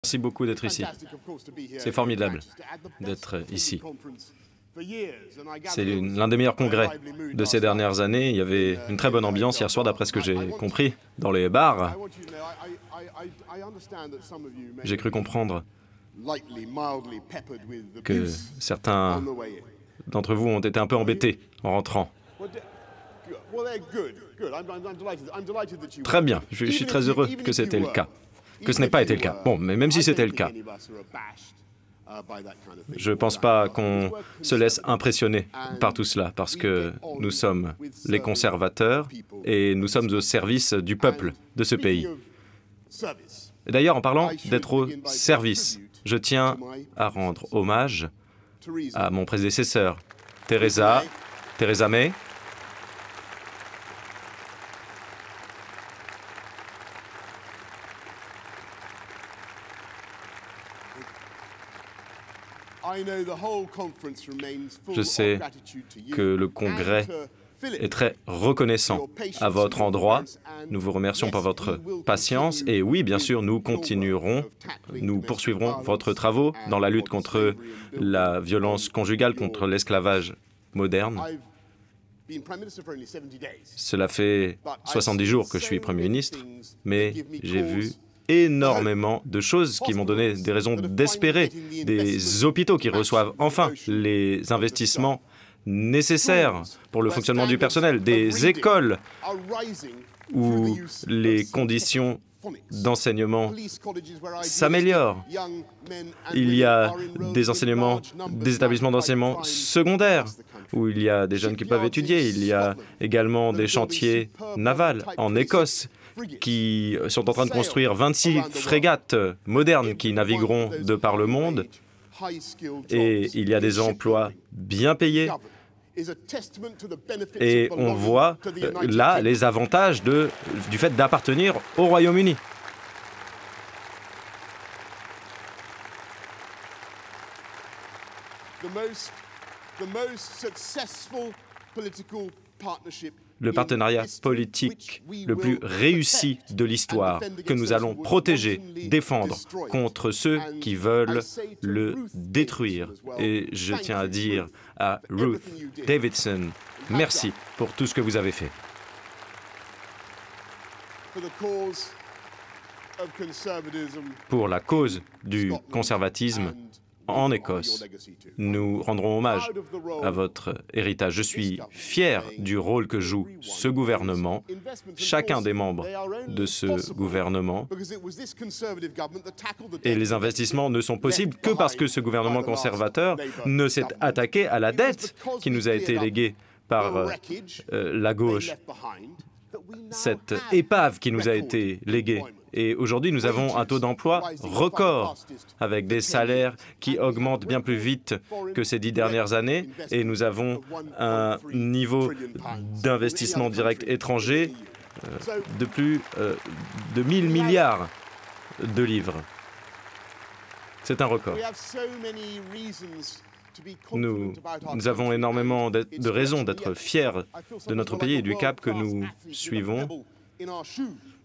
Merci beaucoup d'être ici. C'est formidable d'être ici. C'est l'un des meilleurs congrès de ces dernières années. Il y avait une très bonne ambiance hier soir, d'après ce que j'ai compris, dans les bars. J'ai cru comprendre que certains d'entre vous ont été un peu embêtés en rentrant. Très bien, je suis très heureux que c'était le cas. Que ce n'ait pas été le cas. Bon, mais même si c'était le cas, je ne pense pas qu'on se laisse impressionner par tout cela, parce que nous sommes les conservateurs et nous sommes au service du peuple de ce pays. D'ailleurs, en parlant d'être au service, je tiens à rendre hommage à mon prédécesseur, Theresa May. Je sais que le Congrès est très reconnaissant à votre endroit. Nous vous remercions pour votre patience. Et oui, bien sûr, nous poursuivrons votre travaux dans la lutte contre la violence conjugale, contre l'esclavage moderne. Cela fait 70 jours que je suis Premier ministre, mais j'ai vu énormément de choses qui m'ont donné des raisons d'espérer, des hôpitaux qui reçoivent enfin les investissements nécessaires pour le fonctionnement du personnel, des écoles où les conditions d'enseignement s'améliorent. Il y a des établissements d'enseignement secondaires où il y a des jeunes qui peuvent étudier. Il y a également des chantiers navals en Écosse qui sont en train de construire 26 frégates modernes qui navigueront de par le monde. Et il y a des emplois bien payés. Et on voit là les avantages du fait d'appartenir au Royaume-Uni. Le partenariat politique le plus réussi de l'histoire que nous allons protéger, défendre contre ceux qui veulent le détruire. Et je tiens à dire à Ruth Davidson, merci pour tout ce que vous avez fait. Pour la cause du conservatisme en Écosse, nous rendrons hommage à votre héritage. Je suis fier du rôle que joue ce gouvernement, chacun des membres de ce gouvernement. Et les investissements ne sont possibles que parce que ce gouvernement conservateur ne s'est attaqué à la dette qui nous a été léguée par la gauche, cette épave qui nous a été léguée. Et aujourd'hui, nous avons un taux d'emploi record, avec des salaires qui augmentent bien plus vite que ces 10 dernières années. Et nous avons un niveau d'investissement direct étranger de plus de 1 000 milliards de livres. C'est un record. Nous avons énormément de raisons d'être fiers de notre pays et du cap que nous suivons.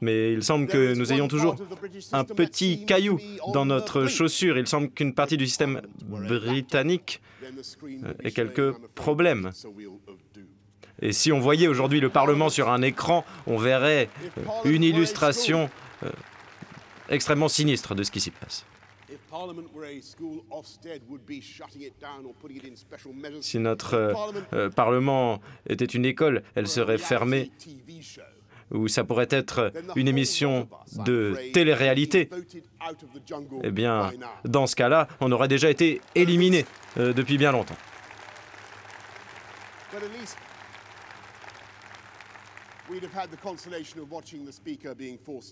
Mais il semble que nous ayons toujours un petit caillou dans notre chaussure. Il semble qu'une partie du système britannique ait quelques problèmes. Et si on voyait aujourd'hui le Parlement sur un écran, on verrait une illustration extrêmement sinistre de ce qui s'y passe. Si notre Parlement était une école, elle serait fermée. Ou ça pourrait être une émission de télé-réalité, eh bien, dans ce cas-là, on aurait déjà été éliminé depuis bien longtemps.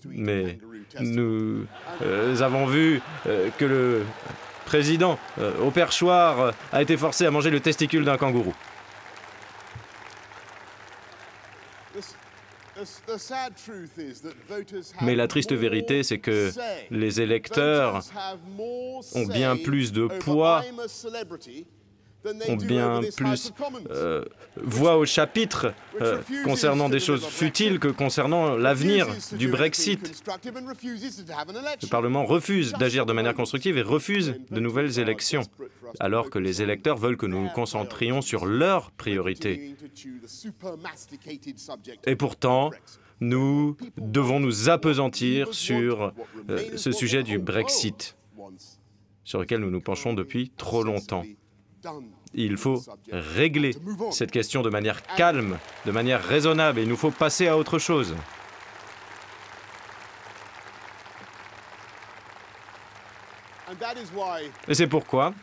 Mais nous avons vu que le président, au perchoir, a été forcé à manger le testicule d'un kangourou. Mais la triste vérité, c'est que les électeurs ont bien plus de poids ont bien plus voix au chapitre concernant des choses futiles que concernant l'avenir du Brexit. Le Parlement refuse d'agir de manière constructive et refuse de nouvelles élections, alors que les électeurs veulent que nous nous concentrions sur leurs priorités. Et pourtant, nous devons nous appesantir sur ce sujet du Brexit, sur lequel nous nous penchons depuis trop longtemps. Il faut régler cette question de manière calme, de manière raisonnable, et il nous faut passer à autre chose. Et c'est pourquoi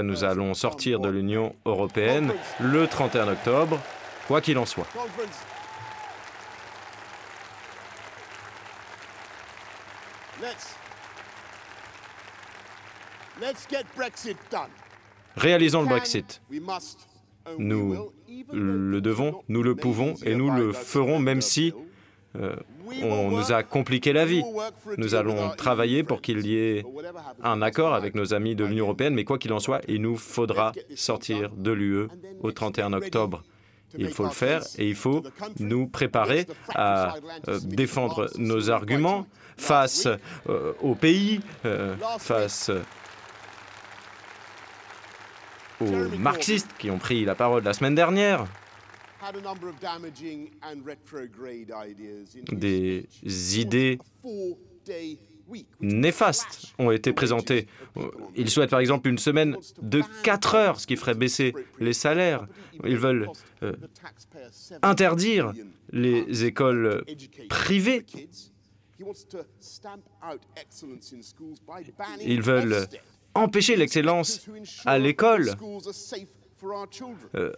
nous allons sortir de l'Union européenne le 31 octobre, quoi qu'il en soit. Réalisons le Brexit. Nous le devons, nous le pouvons et nous le ferons même si on nous a compliqué la vie. Nous allons travailler pour qu'il y ait un accord avec nos amis de l'Union européenne, mais quoi qu'il en soit, il nous faudra sortir de l'UE au 31 octobre. Il faut le faire et il faut nous préparer à défendre nos arguments face aux pays, face aux marxistes qui ont pris la parole la semaine dernière. Des idées néfastes ont été présentées. Ils souhaitent par exemple une semaine de 4 heures, ce qui ferait baisser les salaires. Ils veulent interdire les écoles privées. Ils veulent empêcher l'excellence à l'école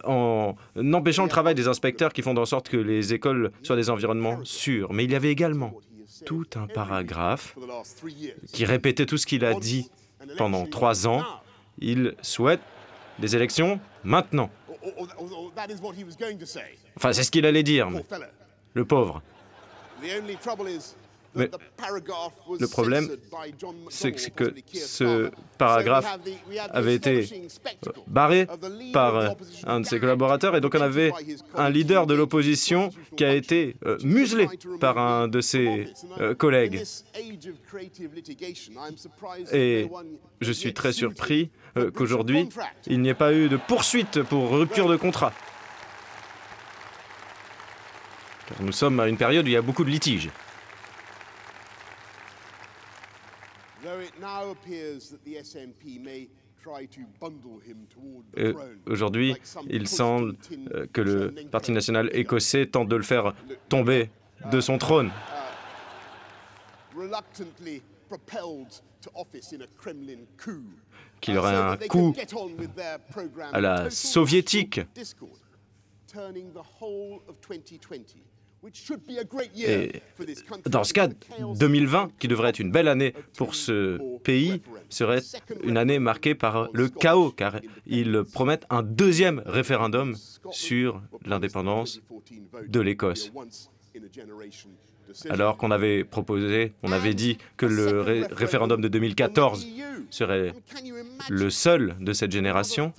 en empêchant le travail des inspecteurs qui font en sorte que les écoles soient des environnements sûrs. Mais il y avait également tout un paragraphe qui répétait tout ce qu'il a dit pendant 3 ans. Il souhaite des élections maintenant. Enfin, c'est ce qu'il allait dire, mais le pauvre. Mais le problème, c'est que ce paragraphe avait été barré par un de ses collaborateurs et donc on avait un leader de l'opposition qui a été muselé par un de ses collègues. Et je suis très surpris qu'aujourd'hui, il n'y ait pas eu de poursuite pour rupture de contrat. Car nous sommes à une période où il y a beaucoup de litiges. Aujourd'hui, il semble que le Parti national écossais tente de le faire tomber de son trône. Qu'il y aurait un coup à la soviétique. Et dans ce cas, 2020, qui devrait être une belle année pour ce pays, serait une année marquée par le chaos, car ils promettent un 2e référendum sur l'indépendance de l'Écosse. Alors qu'on avait proposé, on avait dit que le référendum de 2014 serait le seul de cette génération.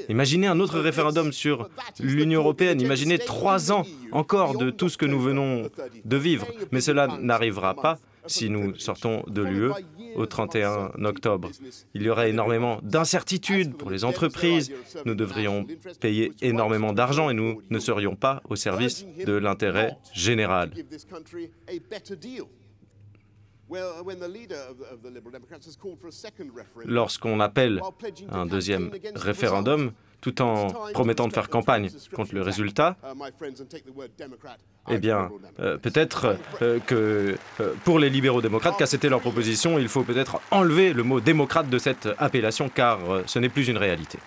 Imaginez un autre référendum sur l'Union européenne, imaginez 3 ans encore de tout ce que nous venons de vivre. Mais cela n'arrivera pas si nous sortons de l'UE au 31 octobre. Il y aurait énormément d'incertitudes pour les entreprises, nous devrions payer énormément d'argent et nous ne serions pas au service de l'intérêt général. Lorsqu'on appelle un 2e référendum, tout en promettant de faire campagne contre le résultat, eh bien, peut-être que pour les libéraux-démocrates, car c'était leur proposition, il faut peut-être enlever le mot « démocrate » de cette appellation, car ce n'est plus une réalité.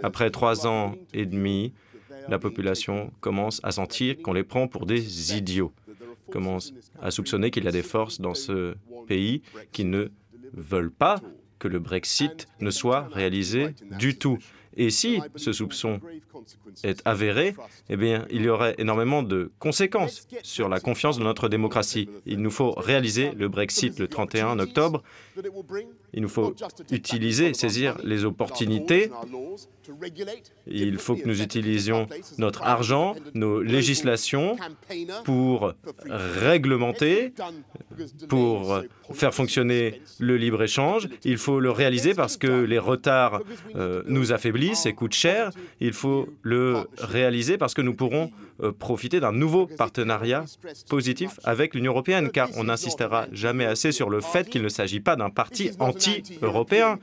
Après 3 ans et demi, la population commence à sentir qu'on les prend pour des idiots, commence à soupçonner qu'il y a des forces dans ce pays qui ne veulent pas que le Brexit ne soit réalisé du tout. Et si ce soupçon est avéré, eh bien, il y aurait énormément de conséquences sur la confiance de notre démocratie. Il nous faut réaliser le Brexit le 31 octobre. Il nous faut utiliser, saisir les opportunités. Il faut que nous utilisions notre argent, nos législations pour réglementer, pour faire fonctionner le libre-échange. Il faut le réaliser parce que les retards nous affaiblissent et coûtent cher. Il faut le réaliser parce que nous pourrons profiter d'un nouveau partenariat positif avec l'Union européenne, car on n'insistera jamais assez sur le fait qu'il ne s'agit pas d'un parti anti-européen.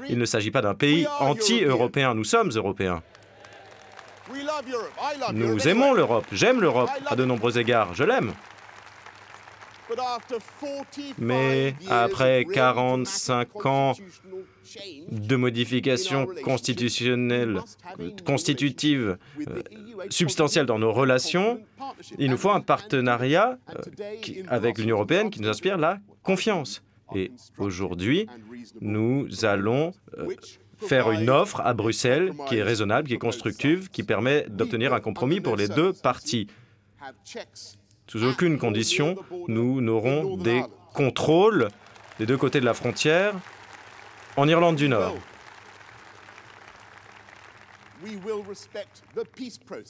Il ne s'agit pas d'un pays anti-européen. Nous sommes européens. Nous aimons l'Europe. J'aime l'Europe à de nombreux égards. Je l'aime. Mais après 45 ans de modifications constitutionnelles, constitutives, substantielles dans nos relations, il nous faut un partenariat avec l'Union européenne qui nous inspire la confiance. Et aujourd'hui, nous allons faire une offre à Bruxelles qui est raisonnable, qui est constructive, qui permet d'obtenir un compromis pour les deux parties. Sous aucune condition, nous n'aurons des contrôles des deux côtés de la frontière en Irlande du Nord.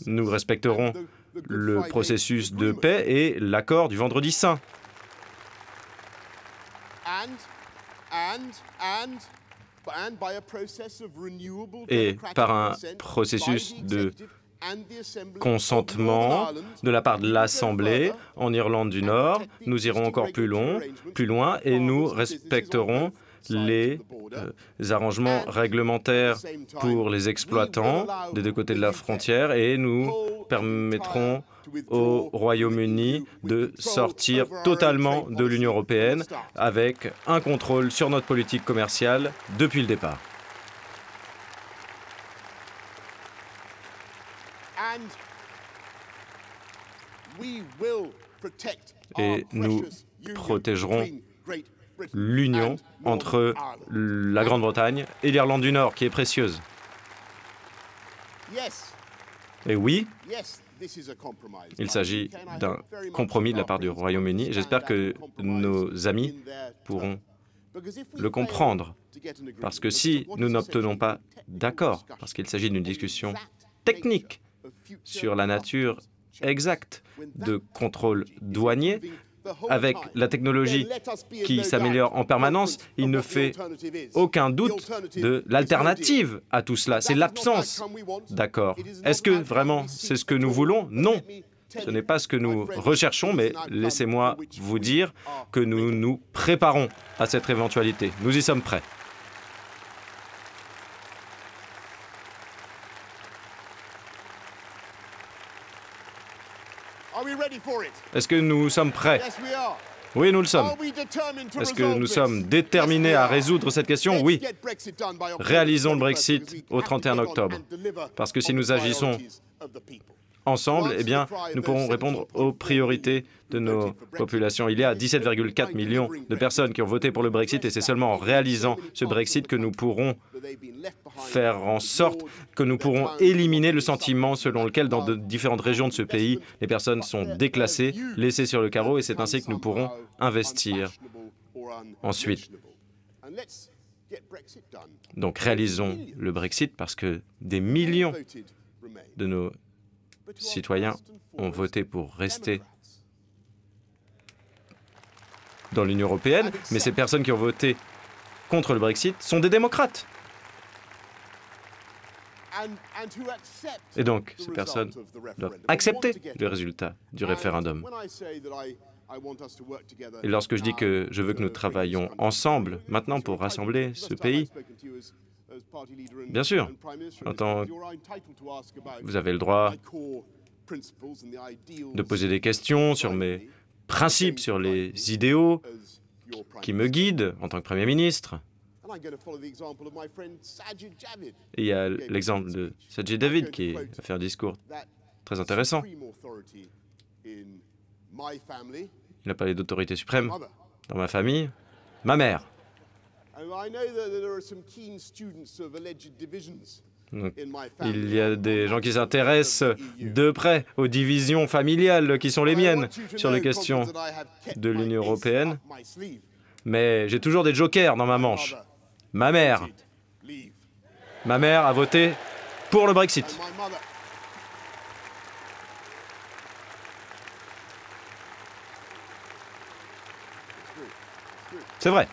Nous respecterons le processus de paix et l'accord du Vendredi Saint. Et par un processus de consentement de la part de l'Assemblée en Irlande du Nord, nous irons encore plus loin et nous respecterons les arrangements réglementaires pour les exploitants des deux côtés de la frontière et nous permettrons au Royaume-Uni de sortir totalement de l'Union européenne avec un contrôle sur notre politique commerciale depuis le départ. Et nous protégerons l'union entre la Grande-Bretagne et l'Irlande du Nord, qui est précieuse. Et oui, il s'agit d'un compromis de la part du Royaume-Uni. J'espère que nos amis pourront le comprendre. Parce que si nous n'obtenons pas d'accord, parce qu'il s'agit d'une discussion technique sur la nature exacte de contrôle douanier, avec la technologie qui s'améliore en permanence, il ne fait aucun doute de l'alternative à tout cela. C'est l'absence d'accord. Est-ce que vraiment c'est ce que nous voulons? Non. Ce n'est pas ce que nous recherchons, mais laissez-moi vous dire que nous nous préparons à cette éventualité. Nous y sommes prêts. Est-ce que nous sommes prêts? Oui, nous le sommes. Est-ce que nous sommes déterminés à résoudre cette question? Oui. Réalisons le Brexit au 31 octobre. Parce que si nous agissons ensemble, eh bien, nous pourrons répondre aux priorités de nos populations. Il y a 17,4 millions de personnes qui ont voté pour le Brexit et c'est seulement en réalisant ce Brexit que nous pourrons faire en sorte que nous pourrons éliminer le sentiment selon lequel dans de différentes régions de ce pays, les personnes sont déclassées, laissées sur le carreau et c'est ainsi que nous pourrons investir ensuite. Donc réalisons le Brexit parce que des millions de nos citoyens ont voté pour rester dans l'Union européenne, mais ces personnes qui ont voté contre le Brexit sont des démocrates. Et donc, ces personnes doivent accepter le résultat du référendum. Et lorsque je dis que je veux que nous travaillions ensemble, maintenant, pour rassembler ce pays, bien sûr, vous avez le droit de poser des questions sur mes principes, sur les idéaux qui me guident en tant que Premier ministre. Et il y a l'exemple de Sajid David qui a fait un discours très intéressant. Il a parlé d'autorité suprême dans ma famille, ma mère. Donc, il y a des gens qui s'intéressent de près aux divisions familiales qui sont les miennes sur les questions de l'Union européenne. Mais j'ai toujours des jokers dans ma manche. Ma mère a voté pour le Brexit. C'est vrai.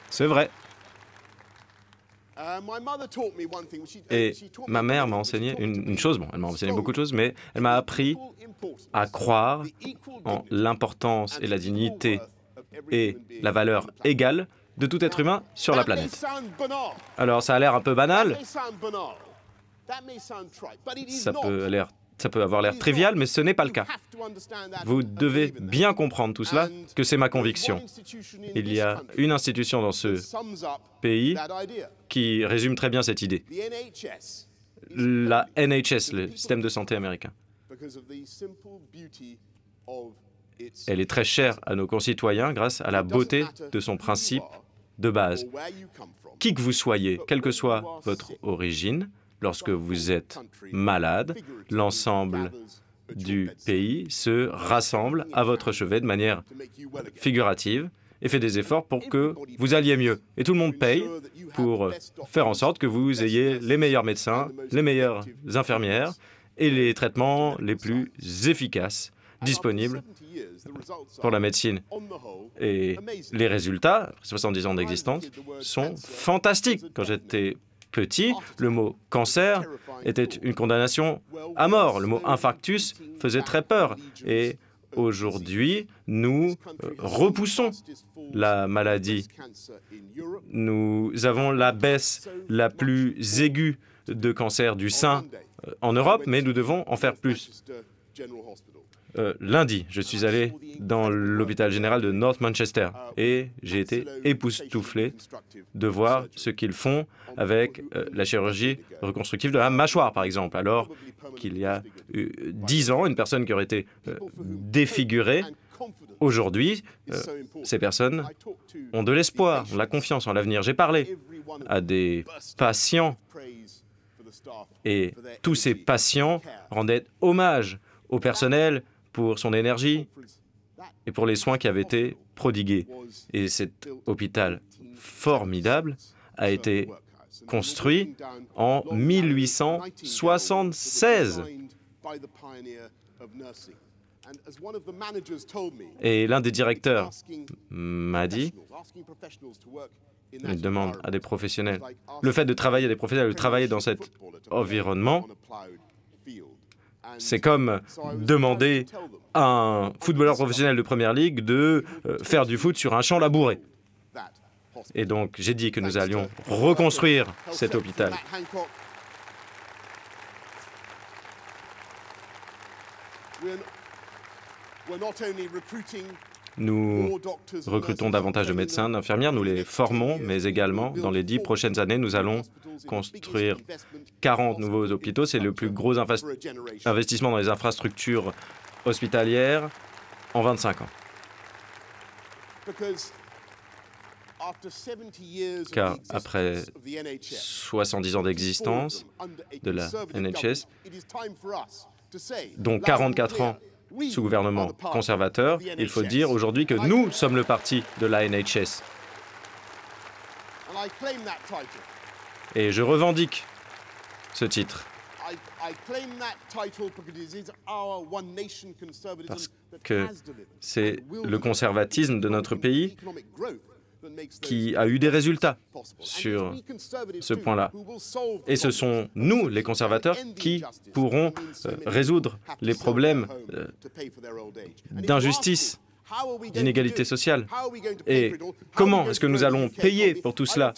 C'est vrai. Et ma mère m'a enseigné une chose, bon, elle m'a enseigné beaucoup de choses, mais elle m'a appris à croire en l'importance et la dignité et la valeur égale de tout être humain sur la planète. Alors ça a l'air un peu banal, ça peut avoir l'air trivial, mais ce n'est pas le cas. Vous devez bien comprendre tout cela, que c'est ma conviction. Il y a une institution dans ce pays qui résume très bien cette idée. La NHS, le système de santé américain. Elle est très chère à nos concitoyens grâce à la beauté de son principe de base. Qui que vous soyez, quelle que soit votre origine, lorsque vous êtes malade, l'ensemble du pays se rassemble à votre chevet de manière figurative et fait des efforts pour que vous alliez mieux. Et tout le monde paye pour faire en sorte que vous ayez les meilleurs médecins, les meilleures infirmières et les traitements les plus efficaces disponibles pour la médecine. Et les résultats, après 70 ans d'existence, sont fantastiques. Quand j'étais petit, le mot cancer était une condamnation à mort. Le mot infarctus faisait très peur. Et aujourd'hui, nous repoussons la maladie. Nous avons la baisse la plus aiguë de cancer du sein en Europe, mais nous devons en faire plus. Lundi, je suis allé dans l'hôpital général de North Manchester et j'ai été époustouflé de voir ce qu'ils font avec la chirurgie reconstructive de la mâchoire, par exemple, alors qu'il y a 10 ans, une personne qui aurait été défigurée, aujourd'hui, ces personnes ont de l'espoir, ont de la confiance en l'avenir. J'ai parlé à des patients et tous ces patients rendaient hommage au personnel pour son énergie et pour les soins qui avaient été prodigués. Et cet hôpital formidable a été construit en 1876. Et l'un des directeurs m'a dit, il demande à des professionnels, le fait de travailler à des professionnels, de travailler dans cet environnement, c'est comme demander à un footballeur professionnel de première ligue de faire du foot sur un champ labouré. Et donc, j'ai dit que nous allions reconstruire cet hôpital. Nous recrutons davantage de médecins, d'infirmières, nous les formons, mais également, dans les 10 prochaines années, nous allons construire 40 nouveaux hôpitaux. C'est le plus gros investissement dans les infrastructures hospitalières en 25 ans. Car après 70 ans d'existence de la NHS, dont 44 ans sous gouvernement conservateur, il faut dire aujourd'hui que nous sommes le parti de la NHS. Et je revendique ce titre. Parce que c'est le conservatisme de notre pays qui a eu des résultats sur ce point-là. Et ce sont nous, les conservateurs, qui pourrons résoudre les problèmes d'injustice, d'inégalité sociale. Et comment est-ce que nous allons payer pour tout cela?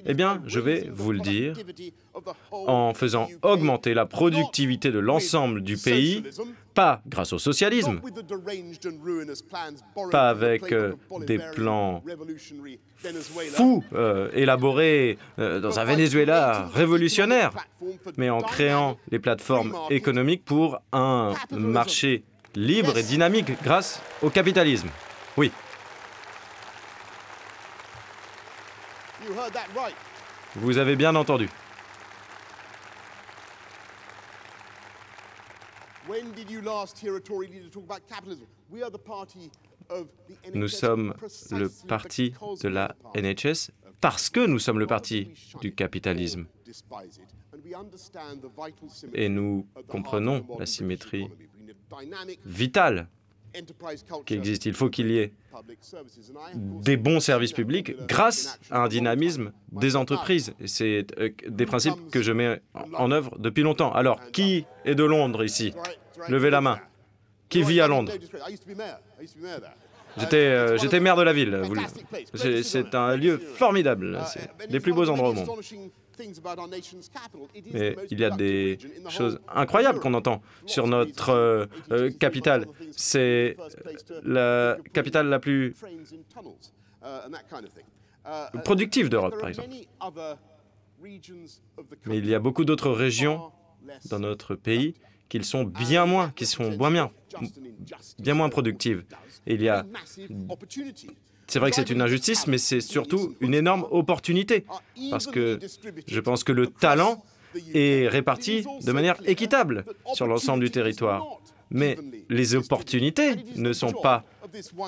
Eh bien, je vais vous le dire, en faisant augmenter la productivité de l'ensemble du pays, pas grâce au socialisme, pas avec des plans fous élaborés dans un Venezuela révolutionnaire, mais en créant les plateformes économiques pour un marché libre et dynamique grâce au capitalisme. Oui. Vous avez bien entendu. Nous sommes le parti de la NHS parce que nous sommes le parti du capitalisme. Et nous comprenons la symétrie vitale qui existe. Il faut qu'il y ait des bons services publics grâce à un dynamisme des entreprises. C'est des principes que je mets en œuvre depuis longtemps. Alors, qui est de Londres ici? Levez la main. Qui vit à Londres? J'étais maire de la ville. C'est un lieu formidable. C'est des plus beaux endroits au monde. Mais il y a des choses incroyables qu'on entend sur notre capitale. C'est la capitale la plus productive d'Europe, par exemple. Mais il y a beaucoup d'autres régions dans notre pays qui sont bien moins productives. Et il y a... C'est vrai que c'est une injustice, mais c'est surtout une énorme opportunité, parce que je pense que le talent est réparti de manière équitable sur l'ensemble du territoire. Mais les opportunités ne sont pas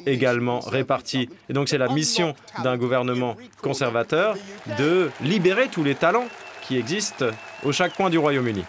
également réparties. Et donc c'est la mission d'un gouvernement conservateur de libérer tous les talents qui existent aux chaque coin du Royaume-Uni.